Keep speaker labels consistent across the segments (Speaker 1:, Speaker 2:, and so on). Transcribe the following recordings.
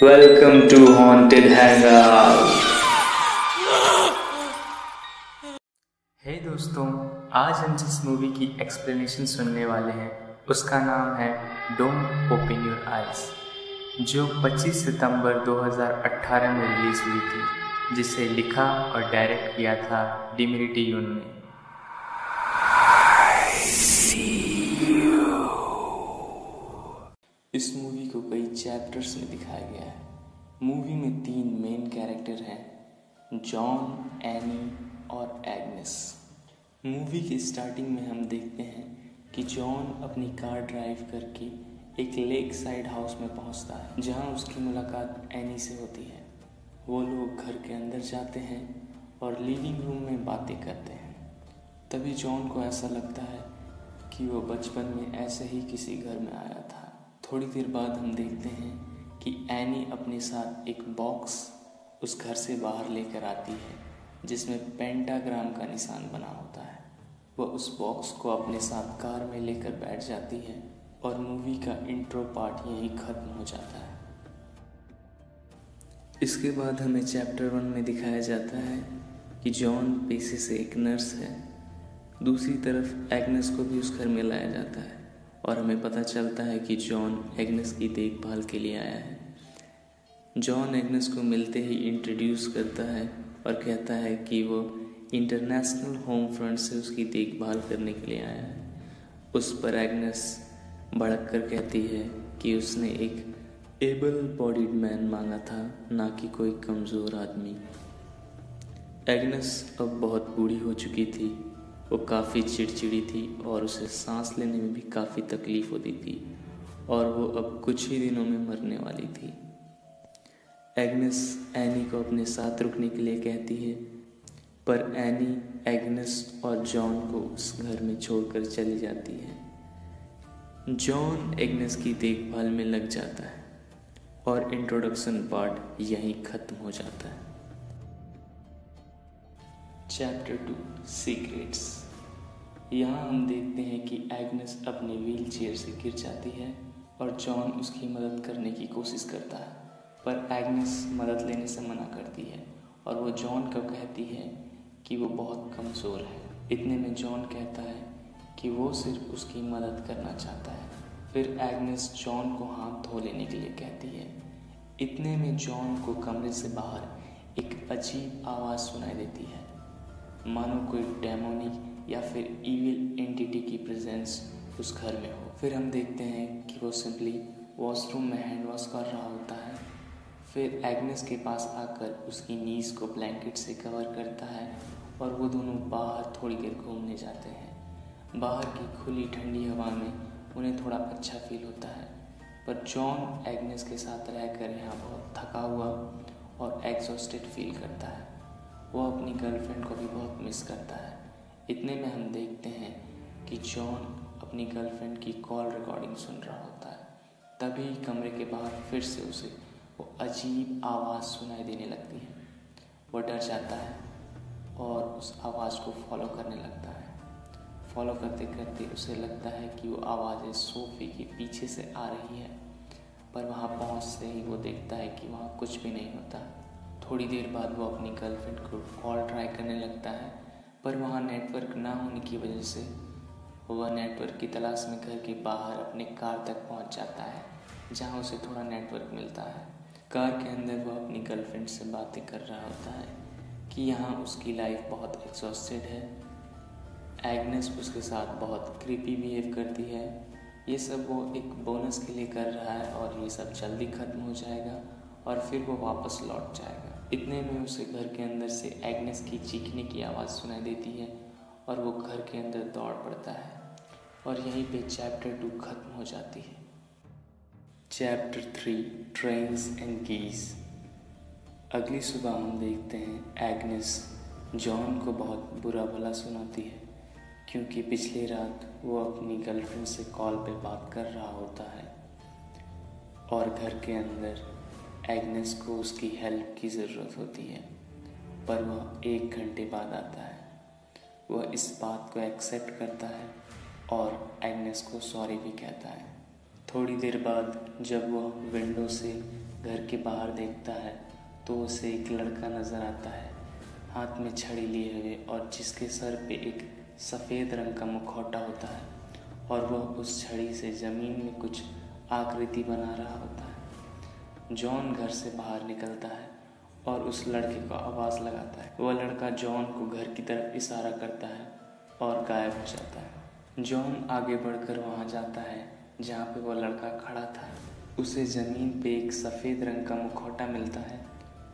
Speaker 1: Welcome to Haunted Hangout. हे दोस्तों, आज हम जिस मूवी की एक्सप्लेनेशन सुनने वाले हैं उसका नाम है डोंट ओपन योर आइज, जो 25 सितंबर 2018 में रिलीज हुई थी, जिसे लिखा और डायरेक्ट किया था डिमिरिटी यून ने। इस मूवी को कई चैप्टर्स में दिखाया गया है। मूवी में 3 मेन कैरेक्टर हैं, जॉन, एनी और एग्नेस। मूवी के स्टार्टिंग में हम देखते हैं कि जॉन अपनी कार ड्राइव करके एक लेक साइड हाउस में पहुंचता है, जहां उसकी मुलाकात एनी से होती है। वो लोग घर के अंदर जाते हैं और लिविंग रूम में बातें करते हैं। तभी जॉन को ऐसा लगता है कि वो बचपन में ऐसे ही किसी घर में आया था। थोड़ी देर बाद हम देखते हैं कि एनी अपने साथ एक बॉक्स उस घर से बाहर लेकर आती है, जिसमें पेंटाग्राम का निशान बना होता है। वह उस बॉक्स को अपने साथ कार में लेकर बैठ जाती है और मूवी का इंट्रो पार्ट यहीं खत्म हो जाता है। इसके बाद हमें चैप्टर 1 में दिखाया जाता है कि जॉन पेशे से एक नर्स है। दूसरी तरफ एग्नेस को भी उस घर में लाया जाता है और हमें पता चलता है कि जॉन एग्नेस की देखभाल के लिए आया है। जॉन एग्नेस को मिलते ही इंट्रोड्यूस करता है और कहता है कि वो इंटरनेशनल होम फ्रंट से उसकी देखभाल करने के लिए आया है। उस पर एग्नेस भड़क कर कहती है कि उसने एक एबल बॉडीड मैन मांगा था, ना कि कोई कमज़ोर आदमी। एग्नेस अब बहुत बूढ़ी हो चुकी थी। वो काफ़ी चिड़चिड़ी थी और उसे सांस लेने में भी काफ़ी तकलीफ़ होती थी और वो अब कुछ ही दिनों में मरने वाली थी। एग्नेस एनी को अपने साथ रुकने के लिए कहती है, पर एनी एग्नेस और जॉन को उस घर में छोड़कर चली जाती है। जॉन एग्नेस की देखभाल में लग जाता है और इंट्रोडक्शन पार्ट यहीं ख़त्म हो जाता है। Chapter 2 secrets. यहाँ हम देखते हैं कि एग्नेस अपनी व्हील चेयर से गिर जाती है और जॉन उसकी मदद करने की कोशिश करता है, पर एग्नेस मदद लेने से मना करती है और वो जॉन को कहती है कि वो बहुत कमज़ोर है। इतने में जॉन कहता है कि वो सिर्फ उसकी मदद करना चाहता है। फिर एग्नेस जॉन को हाथ धो लेने के लिए कहती है। इतने में जॉन को कमरे से बाहर एक अजीब आवाज़ सुनाई देती है, मानो कोई डेमोनिक या फिर इविल एंटिटी की प्रेजेंस उस घर में हो। फिर हम देखते हैं कि वो सिंपली वॉशरूम में हैंड वॉश कर रहा होता है। फिर एग्नेस के पास आकर उसकी नीज़ को ब्लैंकेट से कवर करता है और वो दोनों बाहर थोड़ी देर घूमने जाते हैं। बाहर की खुली ठंडी हवा में उन्हें थोड़ा अच्छा फील होता है, पर जॉन एग्नेस के साथ रहकर यहाँ बहुत थका हुआ और एग्जॉस्टेड फील करता है। वो अपनी गर्लफ्रेंड को भी बहुत मिस करता है। इतने में हम देखते हैं कि जॉन अपनी गर्लफ्रेंड की कॉल रिकॉर्डिंग सुन रहा होता है। तभी कमरे के बाहर फिर से उसे वो अजीब आवाज़ सुनाई देने लगती है। वो डर जाता है और उस आवाज़ को फॉलो करने लगता है। फॉलो करते करते उसे लगता है कि वो आवाज़ें सोफ़े के पीछे से आ रही है, पर वहाँ पहुँचते ही वो देखता है कि वहाँ कुछ भी नहीं होता। थोड़ी देर बाद वो अपनी गर्लफ्रेंड को कॉल ट्राई करने लगता है, पर वहाँ नेटवर्क ना होने की वजह से वह नेटवर्क की तलाश में घर के बाहर अपने कार तक पहुँच जाता है, जहाँ उसे थोड़ा नेटवर्क मिलता है। कार के अंदर वह अपनी गर्लफ्रेंड से बातें कर रहा होता है कि यहाँ उसकी लाइफ बहुत एग्जॉस्टेड है। एग्नेस उसके साथ बहुत क्रीपी बिहेव करती है। ये सब वो एक बोनस के लिए कर रहा है और ये सब जल्दी ख़त्म हो जाएगा और फिर वो वापस लौट जाएगा। इतने में उसे घर के अंदर से एग्नेस की चीखने की आवाज़ सुनाई देती है और वो घर के अंदर दौड़ पड़ता है और यहीं पे चैप्टर 2 ख़त्म हो जाती है। Chapter 3 trains and keys. अगली सुबह हम देखते हैं एग्नेस जॉन को बहुत बुरा भला सुनाती है, क्योंकि पिछली रात वो अपनी गर्लफ्रेंड से कॉल पे बात कर रहा होता है और घर के अंदर एग्नेस को उसकी हेल्प की ज़रूरत होती है, पर वह 1 घंटे बाद आता है। वह इस बात को एक्सेप्ट करता है और एग्नेस को सॉरी भी कहता है। थोड़ी देर बाद जब वह विंडो से घर के बाहर देखता है तो उसे एक लड़का नज़र आता है, हाथ में छड़ी लिए हुए, और जिसके सर पे एक सफ़ेद रंग का मुखौटा होता है, और वह उस छड़ी से ज़मीन में कुछ आकृति बना रहा होता है। जॉन घर से बाहर निकलता है और उस लड़के को आवाज़ लगाता है। वह लड़का जॉन को घर की तरफ इशारा करता है और गायब हो जाता है। जॉन आगे बढ़कर वहाँ जाता है जहाँ पे वह लड़का खड़ा था। उसे ज़मीन पे एक सफ़ेद रंग का मुखौटा मिलता है,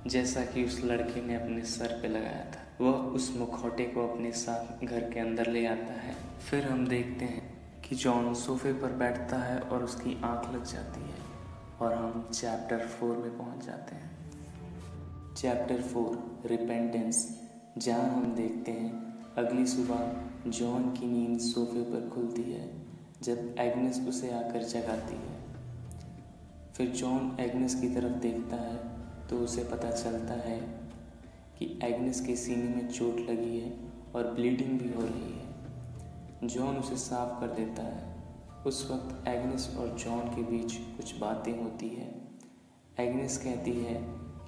Speaker 1: जैसा कि उस लड़के ने अपने सर पे लगाया था। वह उस मुखौटे को अपने साथ घर के अंदर ले आता है। फिर हम देखते हैं कि जॉन सोफे पर बैठता है और उसकी आंख लग जाती है, और हम चैप्टर 4 में पहुंच जाते हैं। चैप्टर 4 रिपेंटेंस, जहां हम देखते हैं अगली सुबह जॉन की नींद सोफे पर खुलती है जब एग्नेस उसे आकर जगाती है। फिर जॉन एग्नेस की तरफ देखता है तो उसे पता चलता है कि एग्नेस के सीने में चोट लगी है और ब्लीडिंग भी हो रही है। जॉन उसे साफ कर देता है। उस वक्त एग्नेस और जॉन के बीच कुछ बातें होती है। एग्नेस कहती है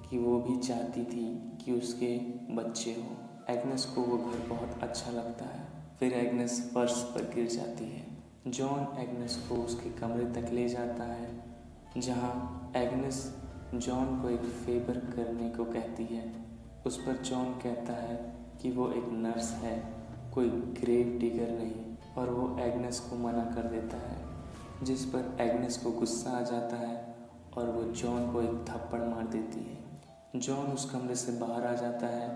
Speaker 1: कि वो भी चाहती थी कि उसके बच्चे हों। एग्नेस को वो घर बहुत अच्छा लगता है। फिर एग्नेस फर्श पर गिर जाती है। जॉन एग्नेस को उसके कमरे तक ले जाता है, जहाँ एग्नेस जॉन को एक फेवर करने को कहती है। उस पर जॉन कहता है कि वो एक नर्स है, कोई ग्रेव डिगर नहीं, और वो एग्नेस को मना कर देता है, जिस पर एग्नेस को गुस्सा आ जाता है और वो जॉन को एक थप्पड़ मार देती है। जॉन उस कमरे से बाहर आ जाता है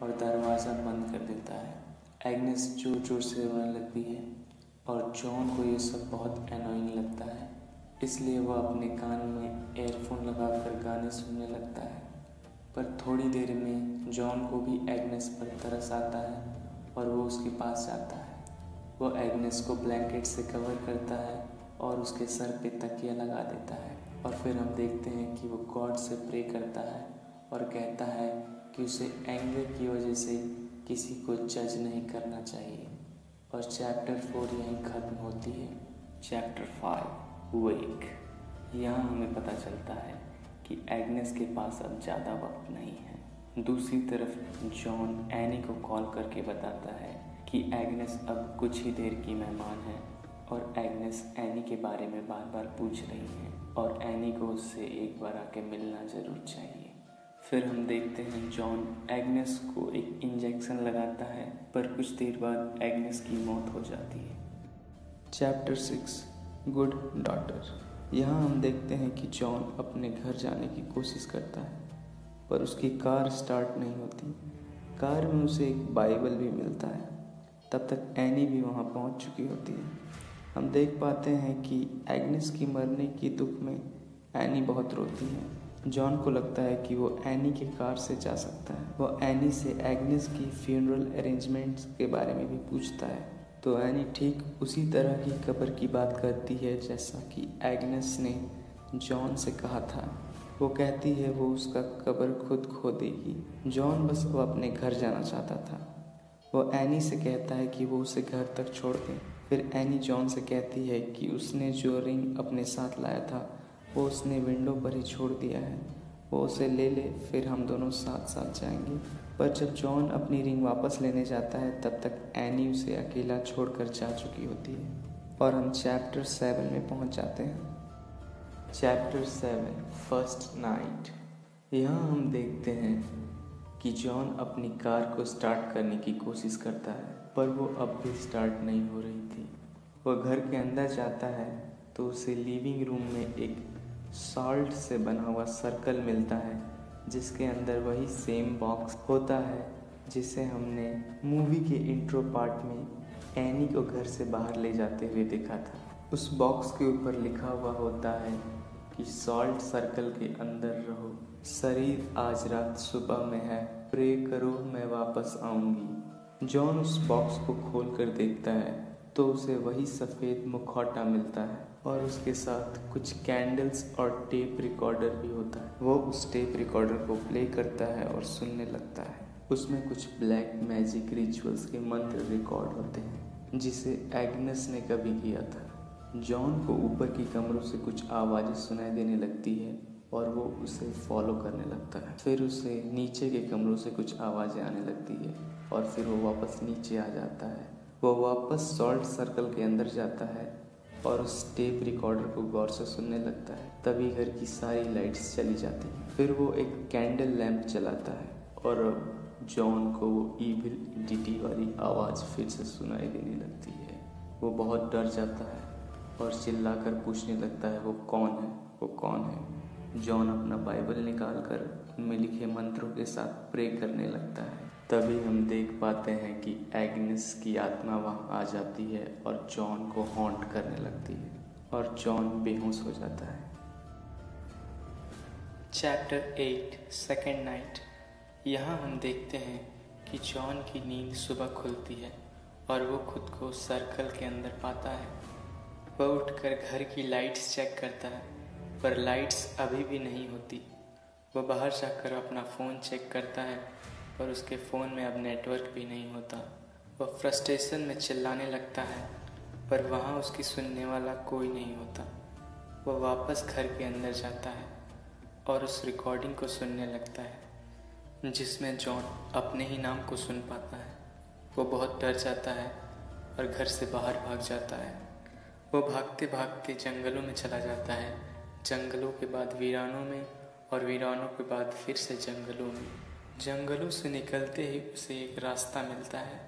Speaker 1: और दरवाज़ा बंद कर देता है। एग्नेस जोर जोर से रोने लगती है और जॉन को ये सब बहुत एनोइंग लगता है, इसलिए वह अपने कान में एयरफोन लगाकर गाने सुनने लगता है। पर थोड़ी देर में जॉन को भी एग्नेस पर तरस आता है और वो उसके पास जाता है। वो एग्नेस को ब्लैंकेट से कवर करता है और उसके सर पे तकिया लगा देता है। और फिर हम देखते हैं कि वो गॉड से प्रे करता है और कहता है कि उसे एंगर की वजह से किसी को जज नहीं करना चाहिए। और चैप्टर 4 यहीं ख़त्म होती है। चैप्टर 5 वेक। यहाँ हमें पता चलता है कि एग्नेस के पास अब ज़्यादा वक्त नहीं है। दूसरी तरफ जॉन एनी को कॉल करके बताता है कि एग्नेस अब कुछ ही देर की मेहमान है, और एग्नेस एनी के बारे में बार बार पूछ रही है और एनी को उससे एक बार आके मिलना ज़रूर चाहिए। फिर हम देखते हैं जॉन एग्नेस को एक इंजेक्शन लगाता है, पर कुछ देर बाद एग्नेस की मौत हो जाती है। Chapter 6 good daughter. यहाँ हम देखते हैं कि जॉन अपने घर जाने की कोशिश करता है, पर उसकी कार स्टार्ट नहीं होती। कार में उसे एक बाइबल भी मिलता है। तब तक एनी भी वहाँ पहुँच चुकी होती है। हम देख पाते हैं कि एग्नेस की मरने की दुख में एनी बहुत रोती है। जॉन को लगता है कि वो एनी के कार से जा सकता है। वो एनी से एग्नेस की फ्यूनरल अरेंजमेंट्स के बारे में भी पूछता है, तो एनी ठीक उसी तरह की कब्र की बात करती है जैसा कि एग्नेस ने जॉन से कहा था। वो कहती है वो उसका कब्र खुद खो देगी। जॉन बस वो अपने घर जाना चाहता था। वो एनी से कहता है कि वो उसे घर तक छोड़ दे। फिर एनी जॉन से कहती है कि उसने जो रिंग अपने साथ लाया था वो उसने विंडो पर ही छोड़ दिया है, वो उसे ले ले, फिर हम दोनों साथ साथ जाएंगे। पर जब जॉन अपनी रिंग वापस लेने जाता है तब तक एनी उसे अकेला छोड़कर जा चुकी होती है। और हम चैप्टर 7 में पहुंच जाते हैं। Chapter 7 first night. यहाँ हम देखते हैं कि जॉन अपनी कार को स्टार्ट करने की कोशिश करता है, पर वो अब भी स्टार्ट नहीं हो रही थी। वह घर के अंदर जाता है तो उसे लिविंग रूम में एक सॉल्ट से बना हुआ सर्कल मिलता है, जिसके अंदर वही सेम बॉक्स होता है जिसे हमने मूवी के इंट्रो पार्ट में एनी को घर से बाहर ले जाते हुए देखा था। उस बॉक्स के ऊपर लिखा हुआ होता है कि सॉल्ट सर्कल के अंदर रहो, शरीर आज रात सुबह में है, प्रे करो मैं वापस आऊँगी। जॉन उस बॉक्स को खोल कर देखता है तो उसे वही सफ़ेद मुखौटा मिलता है और उसके साथ कुछ कैंडल्स और टेप रिकॉर्डर भी होता है। वो उस टेप रिकॉर्डर को प्ले करता है और सुनने लगता है। उसमें कुछ ब्लैक मैजिक रिचुअल्स के मंत्र रिकॉर्ड होते हैं जिसे एग्नेस ने कभी किया था। जॉन को ऊपर की कमरों से कुछ आवाज़ें सुनाई देने लगती है और वो उसे फॉलो करने लगता है। फिर उसे नीचे के कमरों से कुछ आवाज़ें आने लगती है और फिर वो वापस नीचे आ जाता है। वो वापस सॉल्ट सर्कल के अंदर जाता है और उस टेप रिकॉर्डर को गौर से सुनने लगता है। तभी घर की सारी लाइट्स चली जाती हैं। फिर वो एक कैंडल लैंप जलाता है और जॉन को वो ईविल एंटिटी वाली आवाज़ फिर से सुनाई देने लगती है। वो बहुत डर जाता है और चिल्लाकर पूछने लगता है वो कौन है, वो कौन है। जॉन अपना बाइबल निकाल कर उनमें लिखे मंत्रों के साथ प्रे करने लगता है। तभी हम देख पाते हैं कि एग्नेस की आत्मा वहाँ आ जाती है और जॉन को हॉन्ट करने लगती है और जॉन बेहोश हो जाता है।
Speaker 2: Chapter 8 second night. यहाँ हम देखते हैं कि जॉन की नींद सुबह खुलती है और वो खुद को सर्कल के अंदर पाता है। वह उठकर घर की लाइट्स चेक करता है पर लाइट्स अभी भी नहीं होती। वह बाहर जाकर अपना फ़ोन चेक करता है पर उसके फ़ोन में अब नेटवर्क भी नहीं होता। वह फ्रस्ट्रेशन में चिल्लाने लगता है पर वहाँ उसकी सुनने वाला कोई नहीं होता। वह वापस घर के अंदर जाता है और उस रिकॉर्डिंग को सुनने लगता है जिसमें जॉन अपने ही नाम को सुन पाता है। वो बहुत डर जाता है और घर से बाहर भाग जाता है। वो भागते भागते जंगलों में चला जाता है, जंगलों के बाद वीरानों में और वीरानों के बाद फिर से जंगलों में। जंगलों से निकलते ही उसे एक रास्ता मिलता है।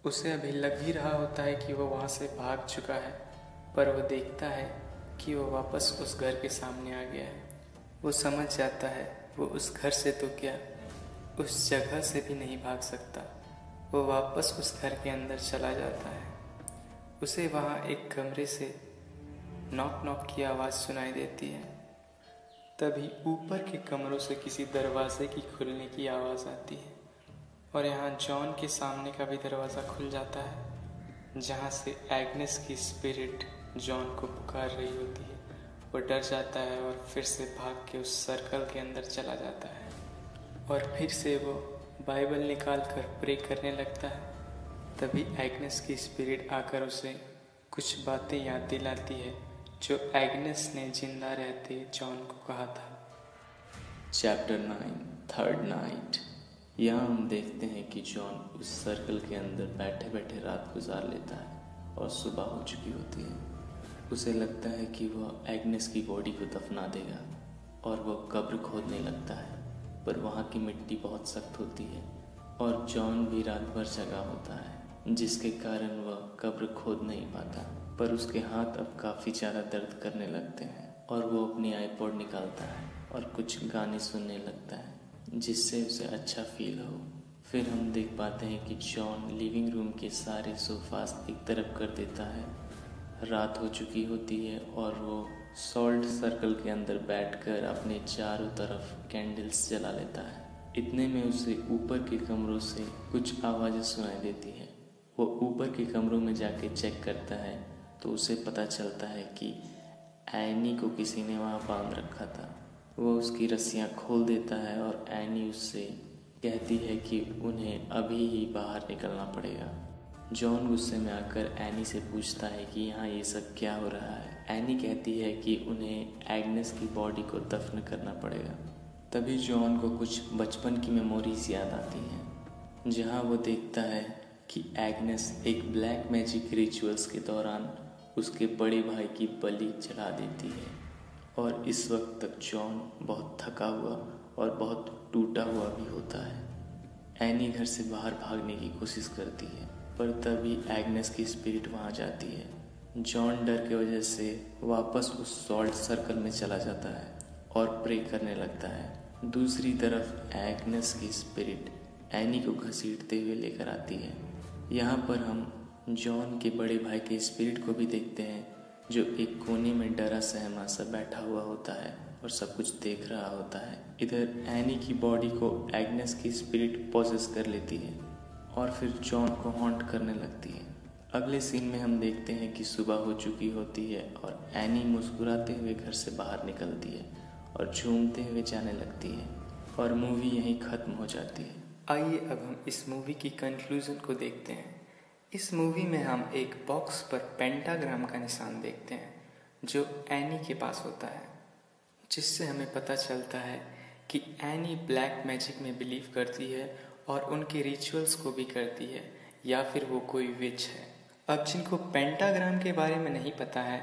Speaker 2: उसे अभी लग ही रहा होता है कि वो वहाँ से भाग चुका है पर वो देखता है कि वो वापस उस घर के सामने आ गया है। वो समझ जाता है वो उस घर से तो क्या, उस जगह से भी नहीं भाग सकता। वो वापस उस घर के अंदर चला जाता है। उसे वहाँ एक कमरे से नॉक नॉक की आवाज़ सुनाई देती है। तभी ऊपर के कमरों से किसी दरवाजे की खुलने की आवाज़ आती है और यहाँ जॉन के सामने का भी दरवाज़ा खुल जाता है जहाँ से एग्नेस की स्पिरिट जॉन को पुकार रही होती है। वो डर जाता है और फिर से भाग के उस सर्कल के अंदर चला जाता है और फिर से वो बाइबल निकाल कर प्रे करने लगता है। तभी एग्नेस की स्पिरिट आकर उसे कुछ बातें याद दिलाती है जो एग्नेस ने जिंदा रहते जॉन को कहा था।
Speaker 1: Chapter 9 third night. यहाँ हम देखते हैं कि जॉन उस सर्कल के अंदर बैठे बैठे रात गुजार लेता है और सुबह हो चुकी होती है। उसे लगता है कि वह एग्नेस की बॉडी को दफना देगा और वह कब्र खोदने लगता है पर वहाँ की मिट्टी बहुत सख्त होती है और जॉन भी रात भर जगा होता है जिसके कारण वह कब्र खोद नहीं पाता। पर उसके हाथ अब काफ़ी ज़्यादा दर्द करने लगते हैं और वो अपनी आईपॉड निकालता है और कुछ गाने सुनने लगता है जिससे उसे अच्छा फील हो। फिर हम देख पाते हैं कि जॉन लिविंग रूम के सारे सोफास एक तरफ कर देता है। रात हो चुकी होती है और वो सॉल्ट सर्कल के अंदर बैठकर अपने चारों तरफ कैंडल्स जला लेता है। इतने में उसे ऊपर के कमरों से कुछ आवाज़ें सुनाई देती है। वो ऊपर के कमरों में जाके चेक करता है तो उसे पता चलता है कि एनी को किसी ने वहाँ बांध रखा था। वो उसकी रस्सियाँ खोल देता है और एनी उससे कहती है कि उन्हें अभी ही बाहर निकलना पड़ेगा। जॉन गुस्से में आकर एनी से पूछता है कि यहाँ ये सब क्या हो रहा है। एनी कहती है कि उन्हें एग्नेस की बॉडी को दफन करना पड़ेगा। तभी जॉन को कुछ बचपन की मेमोरीज याद आती हैं जहाँ वो देखता है कि एग्नेस एक ब्लैक मैजिक रिचुअल्स के दौरान उसके बड़े भाई की बलि चढ़ा देती है और इस वक्त तक जॉन बहुत थका हुआ और बहुत टूटा हुआ भी होता है। एनी घर से बाहर भागने की कोशिश करती है पर तभी एग्नेस की स्पिरिट वहाँ जाती है। जॉन डर की वजह से वापस उस सॉल्ट सर्कल में चला जाता है और प्रे करने लगता है। दूसरी तरफ एग्नेस की स्पिरिट एनी को घसीटते हुए लेकर आती है। यहाँ पर हम जॉन के बड़े भाई के स्पिरिट को भी देखते हैं जो एक कोने में डरा सहमा सा बैठा हुआ होता है और सब कुछ देख रहा होता है। इधर एनी की बॉडी को एग्नेस की स्पिरिट पॉसेस कर लेती है और फिर जॉन को हॉन्ट करने लगती है। अगले सीन में हम देखते हैं कि सुबह हो चुकी होती है और एनी मुस्कुराते हुए घर से बाहर निकलती है और झूमते हुए जाने लगती है और मूवी यहीं ख़त्म हो जाती है।
Speaker 2: आइए अब हम इस मूवी की कंक्लूजन को देखते हैं। इस मूवी में हम एक बॉक्स पर पेंटाग्राम का निशान देखते हैं जो एनी के पास होता है। जिससे हमें पता चलता है कि एनी ब्लैक मैजिक में बिलीव करती है और उनके रिचुअल्स को भी करती है, या फिर वो कोई विच है। अब जिनको पेंटाग्राम के बारे में नहीं पता है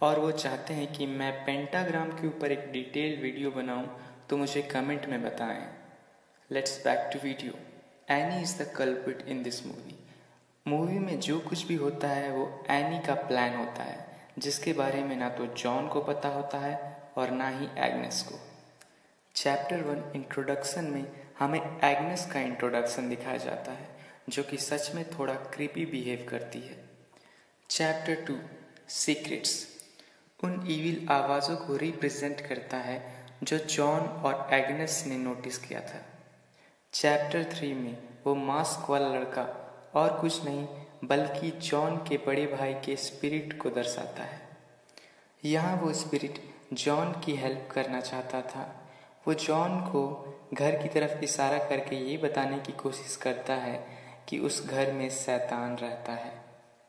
Speaker 2: और वो चाहते हैं कि मैं पेंटाग्राम के ऊपर एक डिटेल्ड वीडियो बनाऊं, तो मुझे कमेंट में बताएं। Let's back to video. Any is the culprit in this movie में जो कुछ भी होता है वो एनी का प्लान होता है, जिसके बारे में ना तो जॉन को पता होता है और ना ही एग्नेस को। चैप्टर 1 इंट्रोडक्शन में हमें एग्नेस का इंट्रोडक्शन दिखाया जाता है, जो कि सच में थोड़ा क्रीपी बिहेव करती है। चैप्टर 2 सीक्रेट्स उन इविल आवाज़ों को रिप्रेजेंट करता है जो जॉन और एग्नेस ने नोटिस किया था। चैप्टर 3 में वो मास्क वाला लड़का और कुछ नहीं बल्कि जॉन के बड़े भाई के स्पिरिट को दर्शाता है। यहाँ वो स्पिरिट जॉन की हेल्प करना चाहता था। वो जॉन को घर की तरफ इशारा करके ये बताने की कोशिश करता है कि उस घर में शैतान रहता है।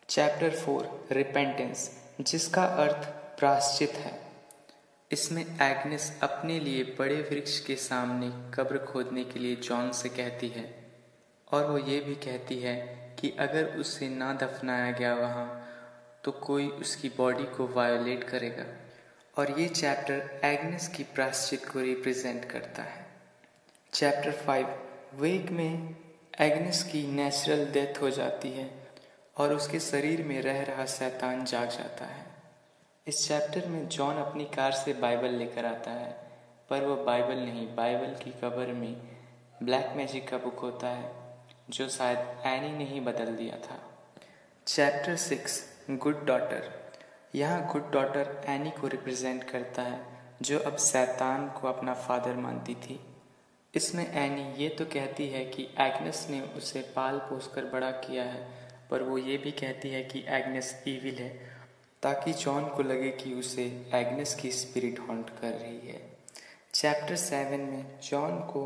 Speaker 2: चैप्टर 4 रिपेंटेंस, जिसका अर्थ प्रायश्चित है। इसमें एग्नेस अपने लिए बड़े वृक्ष के सामने कब्र खोदने के लिए जॉन से कहती है, और वो ये भी कहती है कि अगर उसे ना दफनाया गया वहाँ तो कोई उसकी बॉडी को वायोलेट करेगा। और ये चैप्टर एग्नेस की प्रायश्चित को रिप्रेजेंट करता है। चैप्टर 5 वेक में एग्नेस की नेचुरल डेथ हो जाती है और उसके शरीर में रह रहा शैतान जाग जाता है। इस चैप्टर में जॉन अपनी कार से बाइबल लेकर आता है, पर वो बाइबल नहीं, बाइबल की कवर में ब्लैक मैजिक का बुक होता है, जो शायद एनी ने ही बदल दिया था। चैप्टर 6 गुड डॉटर, यहाँ गुड डॉटर एनी को रिप्रेजेंट करता है, जो अब शैतान को अपना फादर मानती थी। इसमें एनी ये तो कहती है कि एग्नेस ने उसे पाल पोस कर बड़ा किया है, पर वो ये भी कहती है कि एग्नेस ईविल है, ताकि जॉन को लगे कि उसे एग्नेस की स्पिरिट हॉन्ट कर रही है। चैप्टर 7 में जॉन को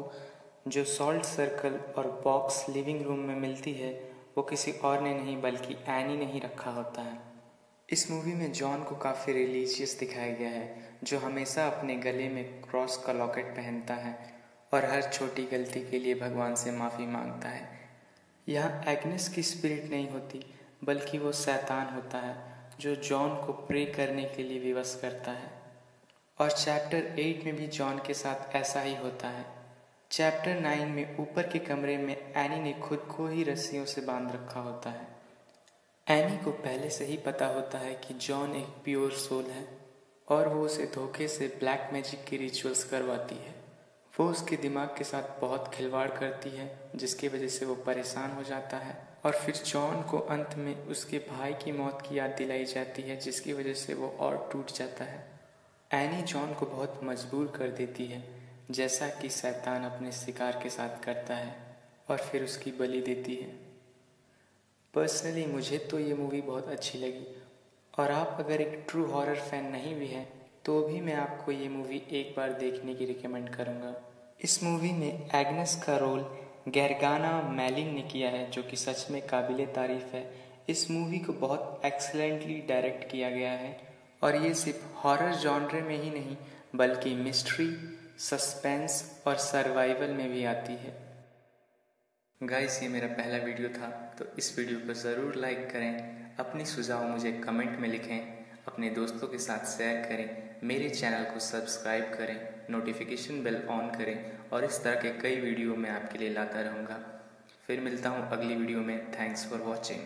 Speaker 2: जो सॉल्ट सर्कल और बॉक्स लिविंग रूम में मिलती है, वो किसी और ने नहीं बल्कि एनी ने ही रखा होता है। इस मूवी में जॉन को काफ़ी रिलीजियस दिखाया गया है, जो हमेशा अपने गले में क्रॉस का लॉकेट पहनता है और हर छोटी गलती के लिए भगवान से माफ़ी मांगता है। यहाँ एग्नेस की स्पिरिट नहीं होती, बल्कि वो शैतान होता है, जो जॉन को प्रे करने के लिए विवश करता है। और चैप्टर 8 में भी जॉन के साथ ऐसा ही होता है। चैप्टर 9 में ऊपर के कमरे में एनी ने खुद को ही रस्सियों से बांध रखा होता है। एनी को पहले से ही पता होता है कि जॉन एक प्योर सोल है और वो उसे धोखे से ब्लैक मैजिक के रिचुअल्स करवाती है। वो उसके दिमाग के साथ बहुत खिलवाड़ करती है, जिसकी वजह से वो परेशान हो जाता है। और फिर जॉन को अंत में उसके भाई की मौत की याद दिलाई जाती है, जिसकी वजह से वो और टूट जाता है। एनी जॉन को बहुत मजबूर कर देती है, जैसा कि शैतान अपने शिकार के साथ करता है, और फिर उसकी बलि देती है। पर्सनली मुझे तो ये मूवी बहुत अच्छी लगी, और आप अगर एक ट्रू हॉरर फैन नहीं भी हैं तो भी मैं आपको ये मूवी एक बार देखने की रिकमेंड करूँगा। इस मूवी में एग्नेस का रोल गैरगाना मैलिन ने किया है, जो कि सच में काबिले तारीफ़ है। इस मूवी को बहुत एक्सीलेंटली डायरेक्ट किया गया है, और ये सिर्फ हॉरर जॉनरे में ही नहीं बल्कि मिस्ट्री, सस्पेंस और सर्वाइवल में भी आती है। गाइस, ये मेरा पहला वीडियो था, तो इस वीडियो को ज़रूर लाइक करें, अपनी सुझाव मुझे कमेंट में लिखें, अपने दोस्तों के साथ शेयर करें, मेरे चैनल को सब्सक्राइब करें, नोटिफिकेशन बेल ऑन करें, और इस तरह के कई वीडियो मैं आपके लिए लाता रहूँगा। फिर मिलता हूँ अगली वीडियो में। Thanks for watching.